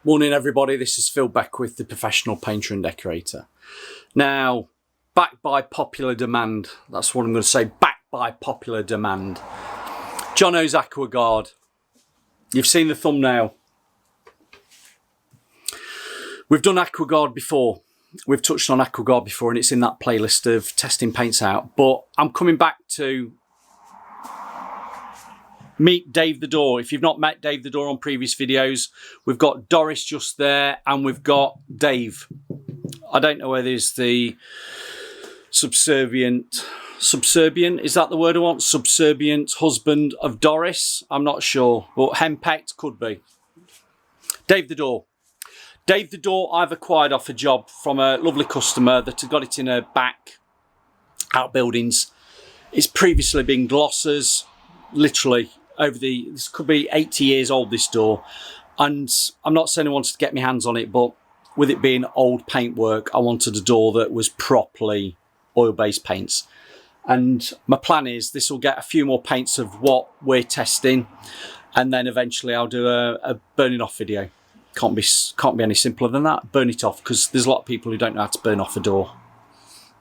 Morning everybody, this is Phil Beckwith, the professional painter and decorator. Now, backed by popular demand, that's what I'm going to say, backed by popular demand. Jono's Aqua Guard. You've seen the thumbnail. We've done Aqua Guard before. We've touched on Aqua Guard before and it's in that playlist of testing paints out. But I'm coming back to meet Dave the Door. If you've not met Dave the Door on previous videos, we've got Doris just there and we've got Dave. I don't know whether it's the subservient, is that the word I want? Subservient husband of Doris? I'm not sure, but henpecked could be. Dave the Door. Dave the Door I've acquired off a job from a lovely customer that had got it in her back outbuildings. It's previously been glossers, literally over this could be 80 years old, this door, and I'm not saying I wanted to get my hands on it, but with it being old paintwork, I wanted a door that was properly oil-based paints. And my plan is this will get a few more paints of what we're testing, and then eventually I'll do a burning off video. Can't be any simpler than that. Burn it off, because there's a lot of people who don't know how to burn off a door.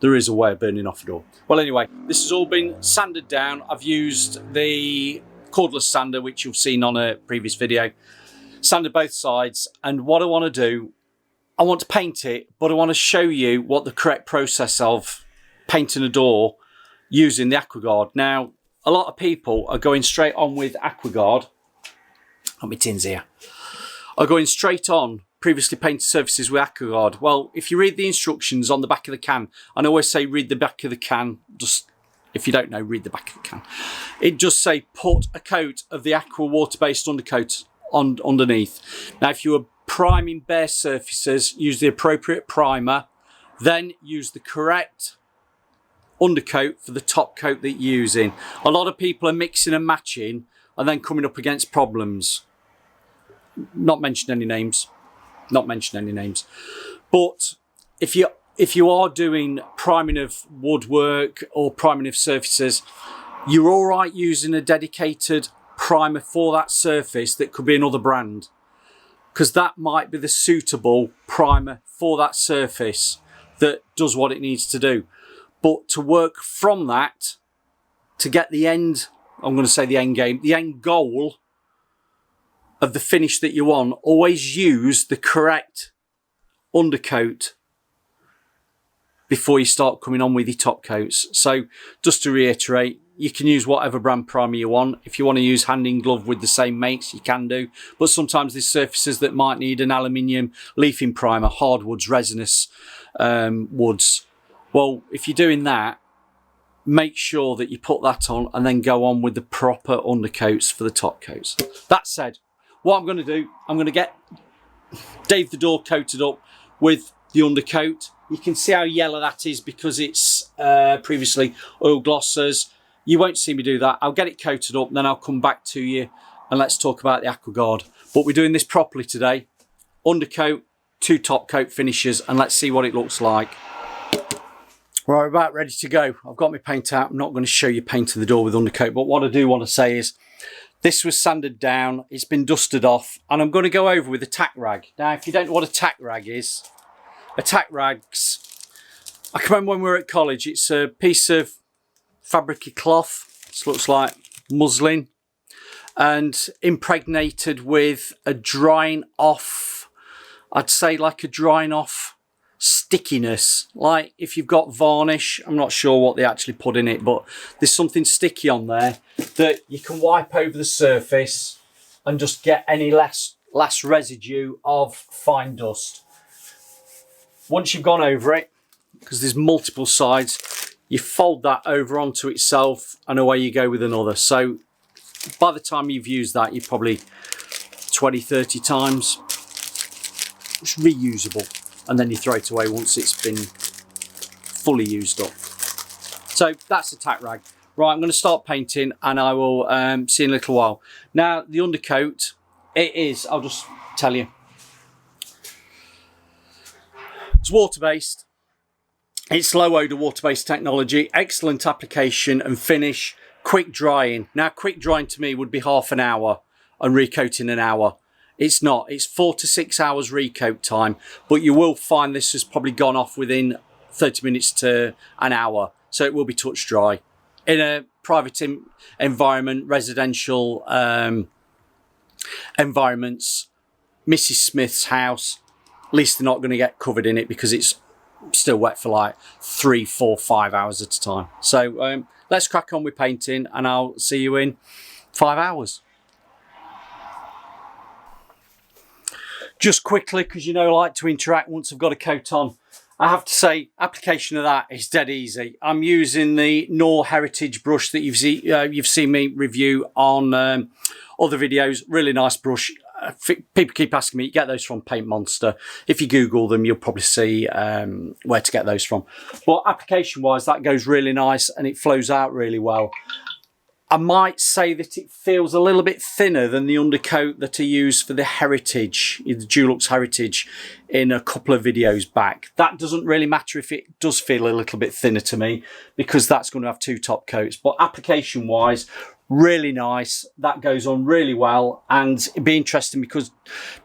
There is a way of burning off a door. Well, anyway, this has all been sanded down. I've used the cordless sander, which you've seen on a previous video. Sanded both sides, and what I want to do, I want to paint it, but I want to show you what the correct process of painting a door using the Aqua Guard. Now, a lot of people are going straight on with Aqua Guard. Got my tins here. Are going straight on previously painted surfaces with Aqua Guard. Well, if you read the instructions on the back of the can, and I always say read the back of the can, just if you don't know, read the back of the can. It just say put a coat of the Aqua water-based undercoat on underneath. Now, if you are priming bare surfaces, use the appropriate primer, then use the correct undercoat for the top coat that you're using. A lot of people are mixing and matching and then coming up against problems. Not mention any names. But if you are doing priming of woodwork or priming of surfaces, you're all right using a dedicated primer for that surface that could be another brand, because that might be the suitable primer for that surface that does what it needs to do. But to work from that to get the end, I'm going to say the end game, the end goal of the finish that you want, always use the correct undercoat before you start coming on with your top coats. So just to reiterate, you can use whatever brand primer you want. If you want to use hand in glove with the same makes, you can do, but sometimes there's surfaces that might need an aluminium leafing primer, hardwoods, resinous woods. Well, if you're doing that, make sure that you put that on and then go on with the proper undercoats for the top coats. That said, what I'm going to do, I'm going to get Dave the Door coated up with the undercoat. You can see how yellow that is because it's previously oil glossers. You won't see me do that. I'll get it coated up, and then I'll come back to you and let's talk about the Aqua Guard. But we're doing this properly today. Undercoat, 2 top coat finishes, and let's see what it looks like. Right, we're about ready to go. I've got my paint out. I'm not going to show you painting the door with undercoat, but what I do want to say is this was sanded down, it's been dusted off, and I'm going to go over with a tack rag. Now, if you don't know what a tack rag is, a tack rag's, I can remember when we were at college, it's a piece of fabric-y cloth, this looks like muslin, and impregnated with a drying off, I'd say like a drying off stickiness, like if you've got varnish. I'm not sure what they actually put in it, but there's something sticky on there that you can wipe over the surface and just get any last residue of fine dust. Once you've gone over it, because there's multiple sides, you fold that over onto itself and away you go with another. So by the time you've used that, you're probably 20-30 times. It's reusable, and then you throw it away once it's been fully used up. So that's a tack rag. Right, I'm going to start painting and I will see you in a little while. Now, the undercoat, it is, I'll just tell you, it's water-based. It's low odor water-based technology, excellent application and finish, quick drying. Now, quick drying to me would be half an hour and recoating an hour. It's not. It's 4 to 6 hours recoat time, but you will find this has probably gone off within 30 minutes to an hour. So it will be touch dry. In a private environment, residential environments, Mrs. Smith's house, at least they're not going to get covered in it because it's still wet for like 3, 4, 5 hours at a time. So let's crack on with painting, and I'll see you in 5 hours. Just quickly, because I like to interact once I've got a coat on, I have to say application of that is dead easy. I'm using the Knorr Heritage brush that you've seen me review on other videos. Really nice brush. People keep asking me, you get those from Paint Monster. If you Google them, you'll probably see where to get those from. But application wise, that goes really nice and it flows out really well. I might say that it feels a little bit thinner than the undercoat that I used for the Heritage, the Dulux Heritage, in a couple of videos back. That doesn't really matter if it does feel a little bit thinner to me, because that's going to have 2 top coats. But application wise, really nice. That goes on really well, and it'd be interesting because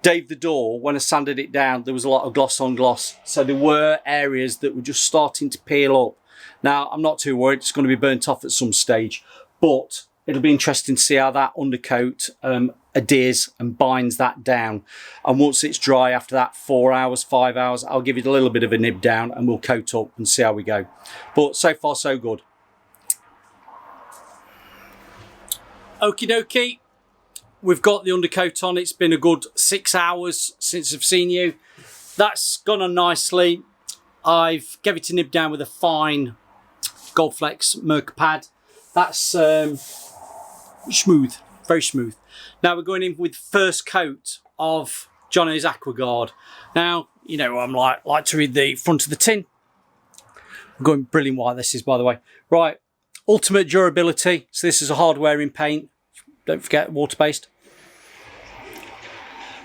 Dave the Door, when I sanded it down, there was a lot of gloss on gloss. So there were areas that were just starting to peel up. Now, I'm not too worried. It's going to be burnt off at some stage. But it'll be interesting to see how that undercoat adheres and binds that down. And once it's dry, after that 4 hours, 5 hours, I'll give it a little bit of a nib down and we'll coat up and see how we go. But so far, so good. Okie dokie. We've got the undercoat on. It's been a good 6 hours since I've seen you. That's gone on nicely. I've gave it a nib down with a fine Goldflex Merc pad. That's smooth, very smooth. Now we're going in with first coat of Johnny's Aqua Guard. Now, I'm like to read the front of the tin. I'm going brilliant white this is, by the way. Right, ultimate durability. So this is a hard wearing paint. Don't forget, water-based.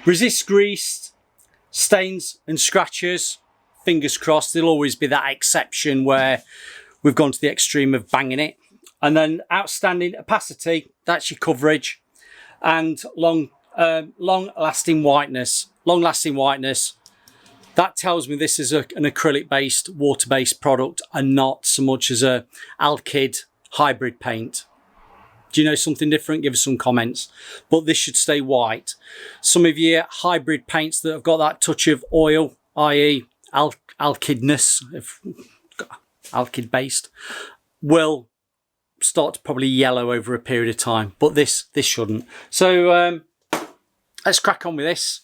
Resist grease, stains and scratches. Fingers crossed, there'll always be that exception where we've gone to the extreme of banging it. And then outstanding opacity, that's your coverage, and long-lasting whiteness. Long-lasting whiteness, that tells me this is an acrylic-based, water-based product and not so much as a alkyd hybrid paint. Do you know something different? Give us some comments. But this should stay white. Some of your hybrid paints that have got that touch of oil, i.e. alkydness, alkyd-based, will start to probably yellow over a period of time, but this shouldn't. So let's crack on with this.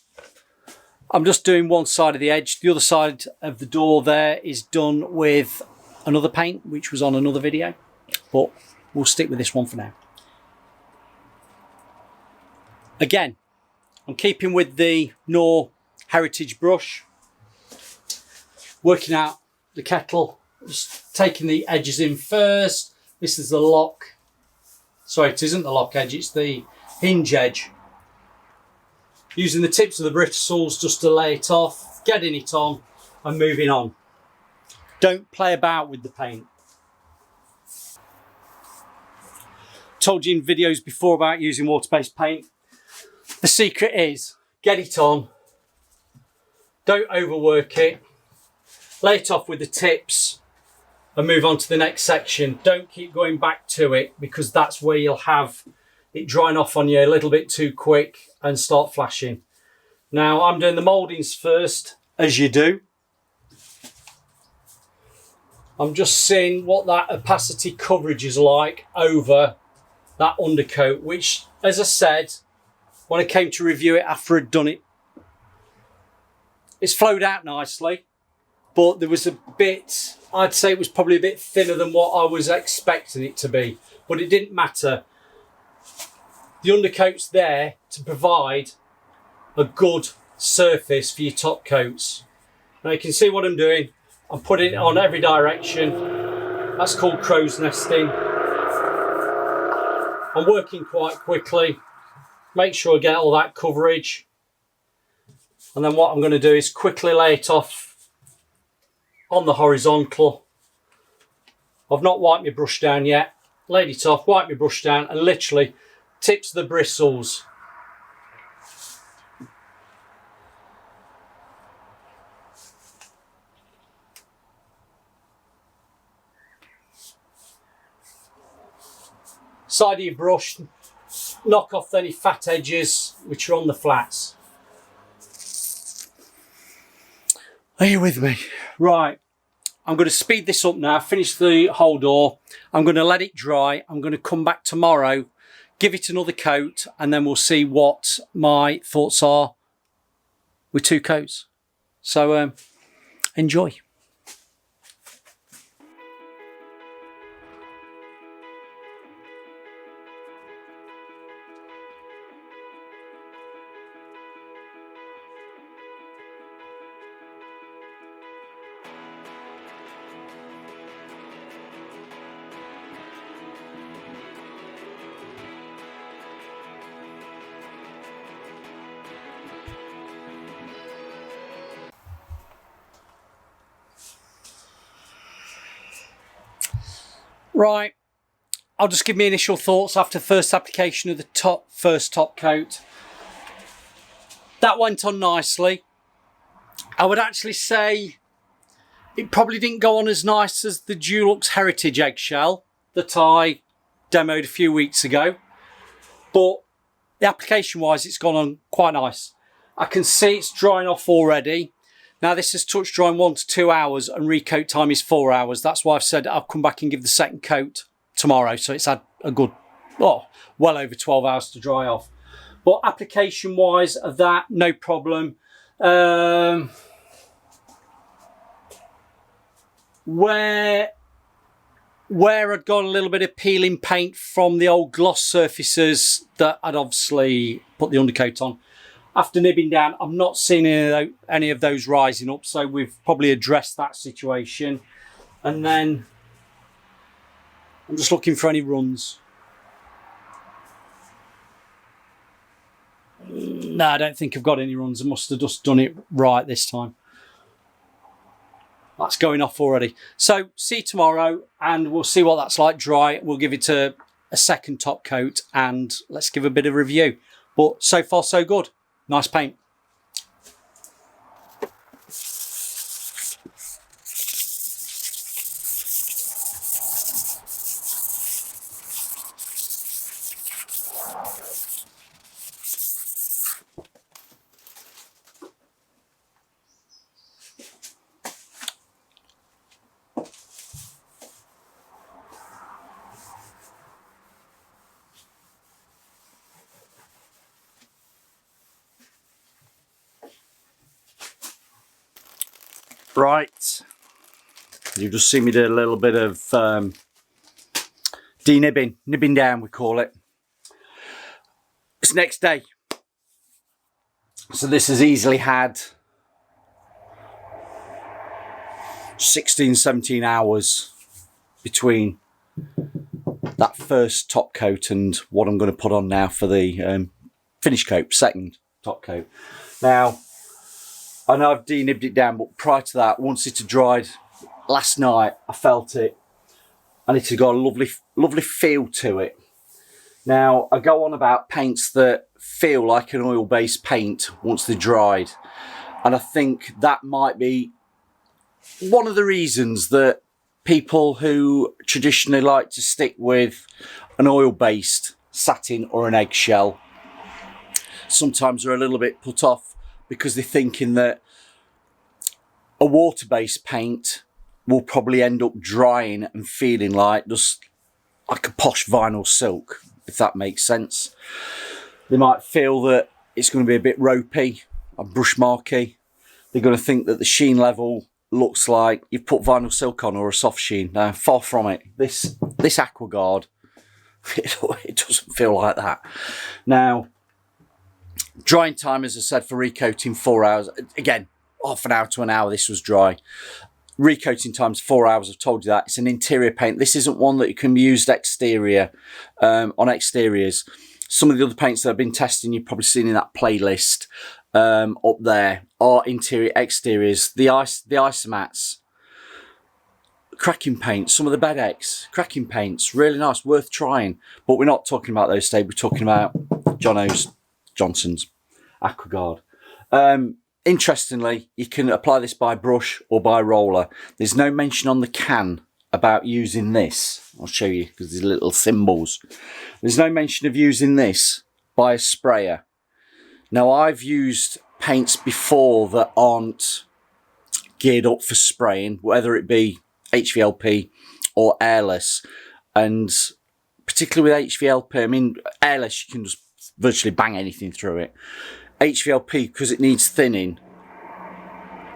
I'm just doing one side of the edge. The other side of the door there is done with another paint, which was on another video, but we'll stick with this one for now. Again, I'm keeping with the Knorr Heritage brush, working out the kettle, just taking the edges in first. This is the lock. Sorry, it isn't the lock edge, it's the hinge edge. Using the tips of the bristles just to lay it off, getting it on and moving on. Don't play about with the paint. Told you in videos before about using water-based paint. The secret is get it on, don't overwork it, lay it off with the tips and move on to the next section. Don't keep going back to it, because that's where you'll have it drying off on you a little bit too quick and start flashing. Now I'm doing the mouldings first, as you do. I'm just seeing what that opacity coverage is like over that undercoat, which, as I said, when I came to review it after I'd done it, it's flowed out nicely. But there was a bit, I'd say it was probably a bit thinner than what I was expecting it to be. But it didn't matter. The undercoat's there to provide a good surface for your top coats. Now you can see what I'm doing. I'm putting it on every direction. That's called crow's nesting. I'm working quite quickly. Make sure I get all that coverage. And then what I'm going to do is quickly lay it off on the horizontal. I've not wiped my brush down yet. Laid it off, wiped my brush down, and literally tips of the bristles side of your brush, knock off any fat edges which are on the flats. Are you with me? Right, I'm going to speed this up now, finish the whole door. I'm going to let it dry. I'm going to come back tomorrow, give it another coat, and then we'll see what my thoughts are with 2 coats. So enjoy. Right, I'll just give my initial thoughts after first application of the first top coat. That went on nicely. I would actually say it probably didn't go on as nice as the Dulux Heritage eggshell that I demoed a few weeks ago, but the application wise it's gone on quite nice. I can see it's drying off already. Now this is touch drying 1 to 2 hours and recoat time is 4 hours. That's why I've said I'll come back and give the second coat tomorrow. So it's had a good, well over 12 hours to dry off. But application wise of that, no problem. Where I'd got a little bit of peeling paint from the old gloss surfaces that I'd obviously put the undercoat on. After nibbing down, I'm not seeing any of those rising up, so we've probably addressed that situation. And then I'm just looking for any runs. No, I don't think I've got any runs. I must have just done it right this time. That's going off already. So see you tomorrow and we'll see what that's like dry. We'll give it a second top coat and let's give a bit of review. But so far so good. Nice paint. Right, you just see me do a little bit of nibbing down we call it. It's next day, so this has easily had 16-17 hours between that first top coat and what I'm going to put on now for the finish coat, second top coat. Now I know I've de-nibbed it down, but prior to that, once it had dried last night, I felt it and it had got a lovely feel to it. Now, I go on about paints that feel like an oil-based paint once they're dried. And I think that might be one of the reasons that people who traditionally like to stick with an oil-based satin or an eggshell sometimes are a little bit put off, because they're thinking that a water-based paint will probably end up drying and feeling like just like a posh vinyl silk, if that makes sense. They might feel that it's going to be a bit ropey or brush marky. They're going to think that the sheen level looks like you've put vinyl silk on or a soft sheen. Now, far from it. This Aqua Guard, it doesn't feel like that. Now, drying time, as I said, for recoating 4 hours. Again, half an hour to an hour this was dry. Recoating time's 4 hours, I've told you that. It's an interior paint. This isn't one that you can use exterior, on exteriors. Some of the other paints that I've been testing, you've probably seen in that playlist up there, are interior exteriors. The isomats, cracking paints, some of the Bed-X, cracking paints, really nice, worth trying. But we're not talking about those today, we're talking about Johnston's Aqua Guard. Interestingly, you can apply this by brush or by roller. There's no mention on the can about using this. I'll show you because there's little symbols. There's no mention of using this by a sprayer. Now, I've used paints before that aren't geared up for spraying, whether it be HVLP or airless, and particularly with HVLP, I mean, airless you can just virtually bang anything through it. HVLP, because it needs thinning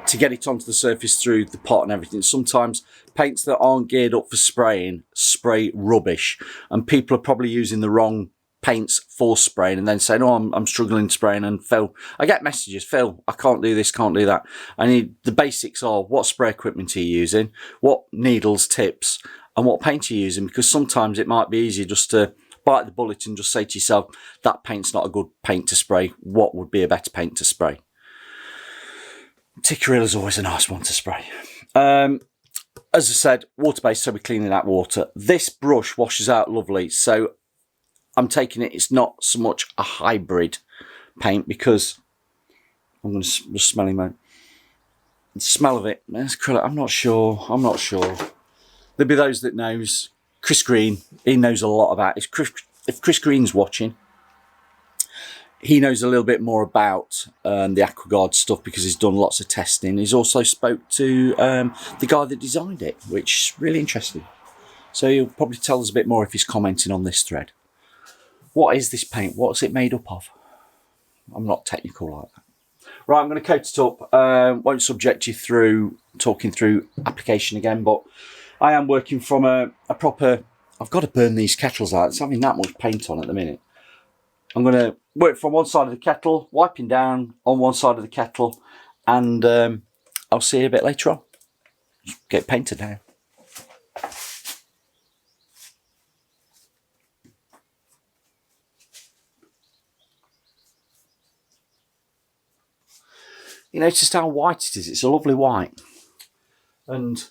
to get it onto the surface through the pot and everything. Sometimes paints that aren't geared up for spraying spray rubbish, and people are probably using the wrong paints for spraying and then saying, oh, I'm struggling spraying. And Phil, I get messages, Phil, I can't do this, can't do that. The basics are, what spray equipment are you using, what needles, tips, and what paint are you using? Because sometimes it might be easier just to bite the bullet and just say to yourself, that paint's not a good paint to spray. What would be a better paint to spray? Tickeril is always a nice one to spray. As I said, water-based, so we're cleaning that water. This brush washes out lovely, so I'm taking it, it's not so much a hybrid paint, because I'm going to just smell him. The smell of it, I'm not sure. There'll be those that knows. Chris Green, he knows a lot about it. If Chris Green's watching, he knows a little bit more about the AquaGuard stuff, because he's done lots of testing. He's also spoke to the guy that designed it, which is really interesting. So he'll probably tell us a bit more if he's commenting on this thread. What is this paint? What's it made up of? I'm not technical like that. Right, I'm going to coat it up. Won't subject you through talking through application again, but I am working from a proper... I've got to burn these kettles out. It's having that much paint on at the minute. I'm going to work from one side of the kettle, wiping down on one side of the kettle, and I'll see you a bit later on. Just get painted now. You noticed how white it is? It's a lovely white. And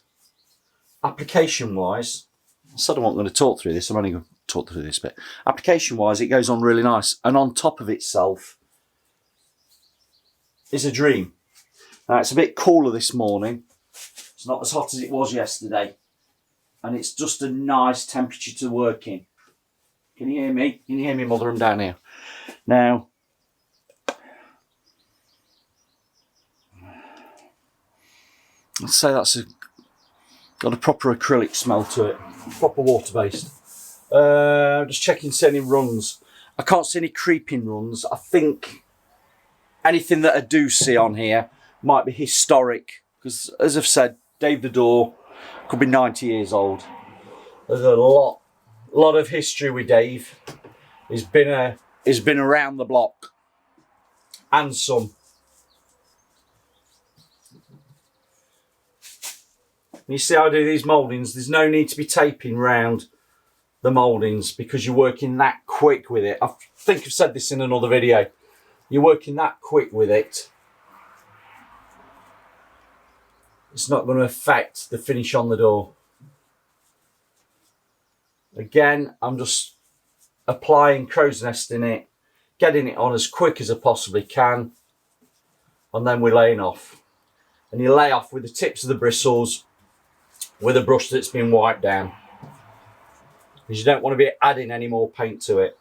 application wise, I said I wasn't going to talk through this, I'm only going to talk through this bit. Application wise, it goes on really nice, and on top of itself is a dream. Now, it's a bit cooler this morning. It's not as hot as it was yesterday, and it's just a nice temperature to work in. Can you hear me? Can you hear me, Mother? I'm down here. Now, I'd say that's got a proper acrylic smell to it, proper water-based. Just checking see any runs. I can't see any creeping runs. I think anything that I do see on here might be historic, because as I've said, Dave the Door could be 90 years old. There's a lot of history with Dave. He's been around the block and some. You see how I do these mouldings? There's no need to be taping round the mouldings, because you're working that quick with it. I think I've said this in another video. You're working that quick with it. It's not going to affect the finish on the door. Again, I'm just applying crow's nest in it, getting it on as quick as I possibly can, and then we're laying off. And you lay off with the tips of the bristles with a brush that's been wiped down, because you don't want to be adding any more paint to it.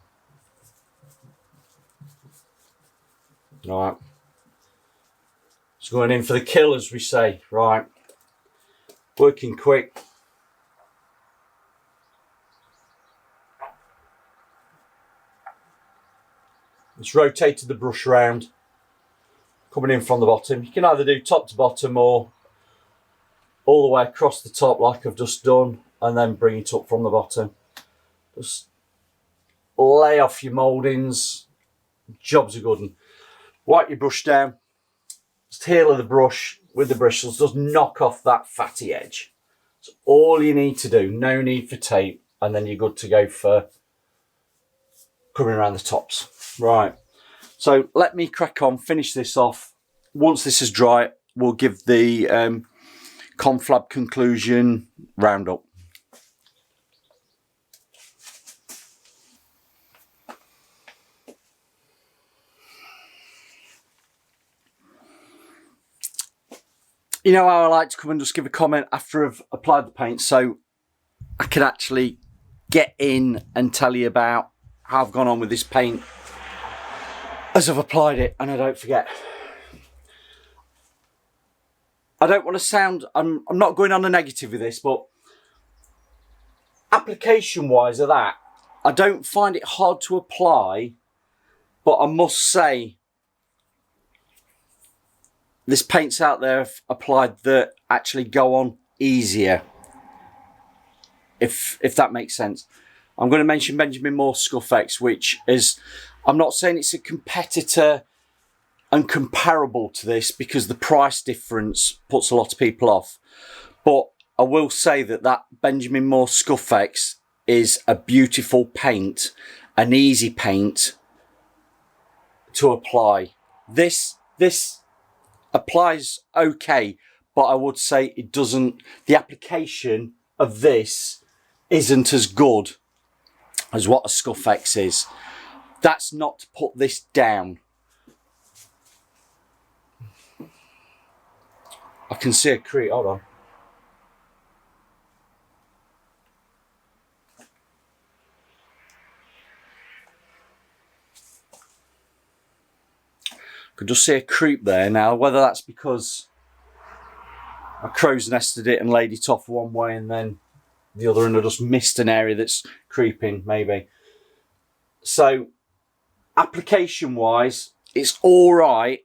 Right, just going in for the kill, as we say. Right, working quick. Just rotated the brush round, coming in from the bottom. You can either do top to bottom or all the way across the top like I've just done, and then bring it up from the bottom. Just lay off your mouldings. Job's a good one. Wipe your brush down. Just heel of the brush with the bristles. Just knock off that fatty edge. That's all you need to do. No need for tape, and then you're good to go for coming around the tops. Right. So let me crack on, finish this off. Once this is dry, we'll give the conflab conclusion roundup. You know how I like to come and just give a comment after I've applied the paint. So I can actually get in and tell you about how I've gone on with this paint as I've applied it, and I don't forget. I don't want to sound, I'm not going on a negative with this, but application wise of that, I don't find it hard to apply, but I must say there's paints out there applied that actually go on easier, if that makes sense. I'm going to mention Benjamin Moore Scuff X, which is, I'm not saying it's a competitor and comparable to this because the price difference puts a lot of people off, but I will say that that Benjamin Moore Scuff X is a beautiful paint, an easy paint to apply. This applies okay, but I would say it doesn't, the application of this isn't as good as what a Scuff X is. That's not to put this down. I can see a creep, hold on. Could just see a creep there. Now, whether that's because I crow's nested it and laid it off one way and then the other, and I just missed an area that's creeping, maybe. So, application wise, it's all right.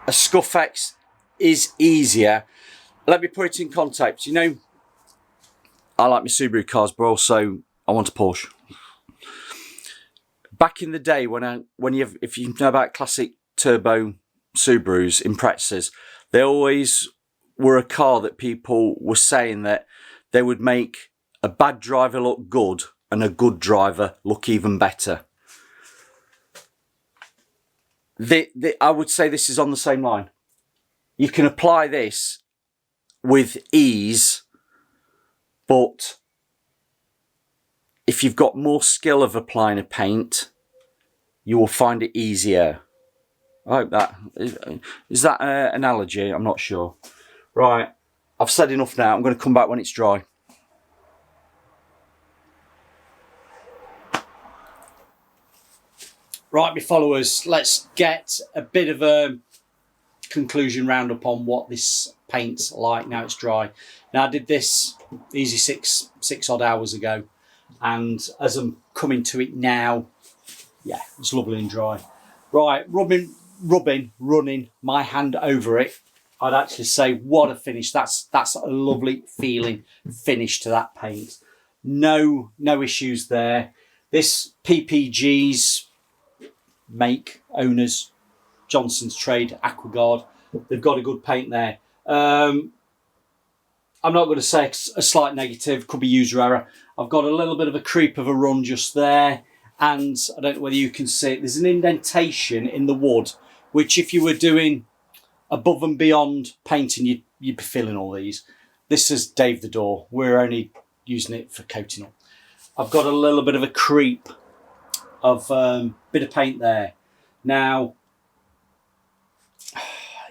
A Scuff X is easier. Let me put it in context. You know, I like my Subaru cars, but also I want a Porsche. Back in the day, if you know about classic turbo Subarus, Imprezas, they always were a car that people were saying that they would make a bad driver look good and a good driver look even better. I would say this is on the same line. You can apply this with ease, but if you've got more skill of applying a paint, you will find it easier. I hope that, is that an analogy? I'm not sure. Right, I've said enough now. I'm going to come back when it's dry. Right, my followers, let's get a bit of a conclusion roundup on what this paint's like now it's dry. Now, I did this easy six odd hours ago, and as I'm coming to it now, yeah, it's lovely and dry. Right, running my hand over it, I'd actually say what a finish. That's a lovely feeling finish to that paint. No issues there. This PPG's make, owners, Johnston's Trade, Aqua, they've got a good paint there. I'm not going to say a slight negative, could be user error. I've got a little bit of a creep of a run just there, and I don't know whether you can see it, there's an indentation in the wood, which if you were doing above and beyond painting, you'd be filling all these. This is Dave the Door. We're only using it for coating up. I've got a little bit of a creep of bit of paint there. Now,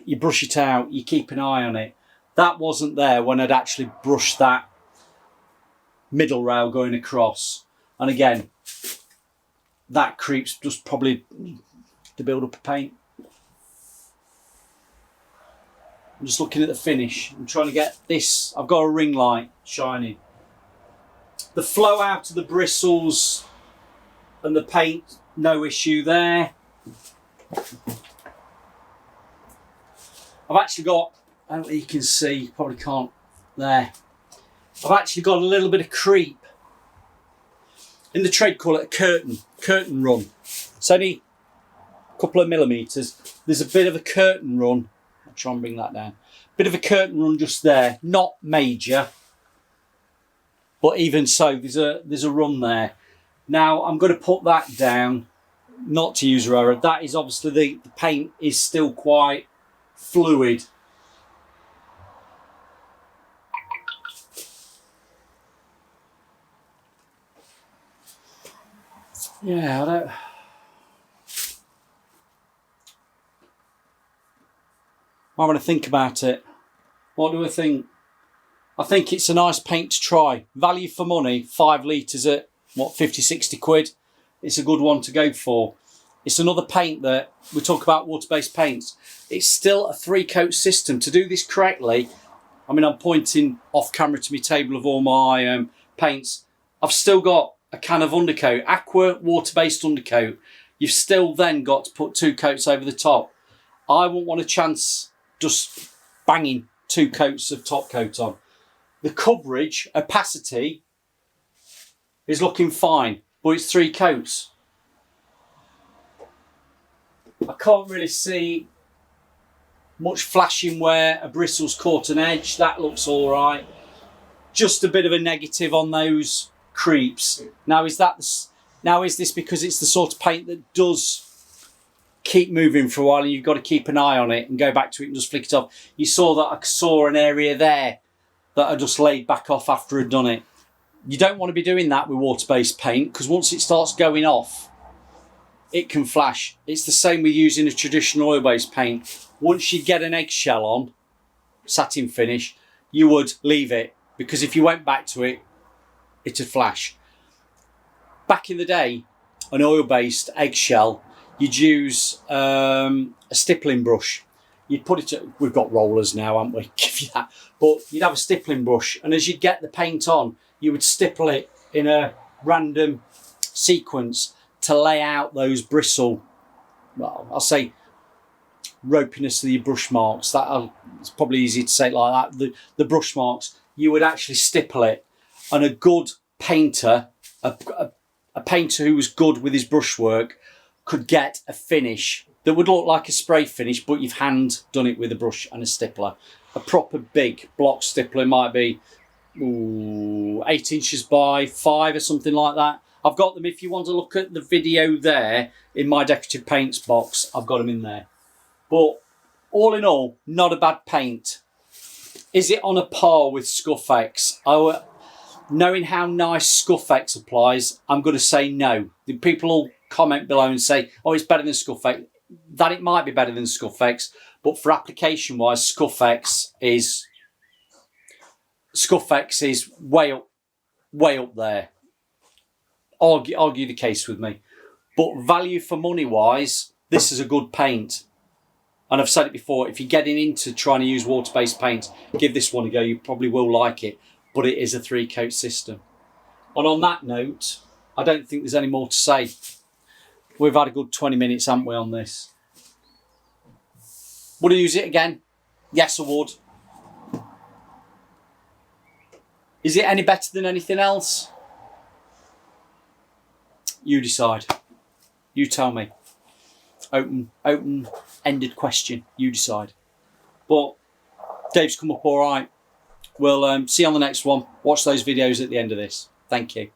you brush it out, you keep an eye on it. That wasn't there when I'd actually brushed that middle rail going across. And again, that creep's just probably the build up of paint. I'm just looking at the finish. I'm trying to get this. I've got a ring light shining. The flow out of the bristles and the paint, no issue there. I've actually got, I don't know if you can see, you probably can't there. I've actually got a little bit of creep. In the trade call it a curtain run. It's only a couple of millimetres. There's a bit of a curtain run. I'll try and bring that down. Bit of a curtain run just there, not major. But even so, there's a run there. Now I'm going to put that down, not to user error. That is obviously the paint is still quite fluid. Yeah, I don't. I want to think about it. What do I think? I think it's a nice paint to try. Value for money, 5 litres at, what, 50, 60 quid. It's a good one to go for. It's another paint that, we talk about water-based paints. It's still a 3-coat system. To do this correctly, I mean, I'm pointing off camera to my table of all my paints. I've still got a can of undercoat, Aqua water-based undercoat. You've still then got to put 2 coats over the top. I wouldn't want a chance just banging 2 coats of top coat on. The coverage, opacity, is looking fine, but it's 3 coats. I can't really see much flashing where a bristle's caught an edge. That looks all right. Just a bit of a negative on those creeps. Now is this because it's the sort of paint that does keep moving for a while and you've got to keep an eye on it and go back to it and just flick it off? You saw that I saw an area there that I just laid back off after I'd done it. You don't want to be doing that with water-based paint, because once it starts going off, it can flash. It's the same with using a traditional oil-based paint. Once you get an eggshell on, satin finish, you would leave it, because if you went back to it, it'd flash. Back in the day, an oil-based eggshell, you'd use a stippling brush. You'd put it, we've got rollers now, haven't we? Give you that. But you'd have a stippling brush, and as you'd get the paint on, you would stipple it in a random sequence to lay out those bristle, well, I'll say ropiness of your brush marks. It's probably easy to say it like that. The brush marks, you would actually stipple it. And a good painter, a painter who was good with his brushwork, could get a finish that would look like a spray finish, but you've hand done it with a brush and a stippler. A proper big block stippler might be 8 inches by 5 or something like that. I've got them, if you want to look at the video there in my decorative paints box, I've got them in there. But all in all, not a bad paint. Is it on a par with Scuff X? Knowing how nice Scuff X applies, I'm going to say no. The people will comment below and say, oh, it's better than Scuff X. That it might be better than Scuff X, but for application wise, Scuff X is way up there. Argue the case with me. But value for money wise, this is a good paint. And I've said it before, if you're getting into trying to use water-based paint, give this one a go. You probably will like it, but it is a 3-coat system. And on that note, I don't think there's any more to say. We've had a good 20 minutes, haven't we, on this? Would I use it again? Yes, I would. Is it any better than anything else? You decide. You tell me. Open-ended question. You decide. But Dave's come up all right. We'll see you on the next one. Watch those videos at the end of this. Thank you.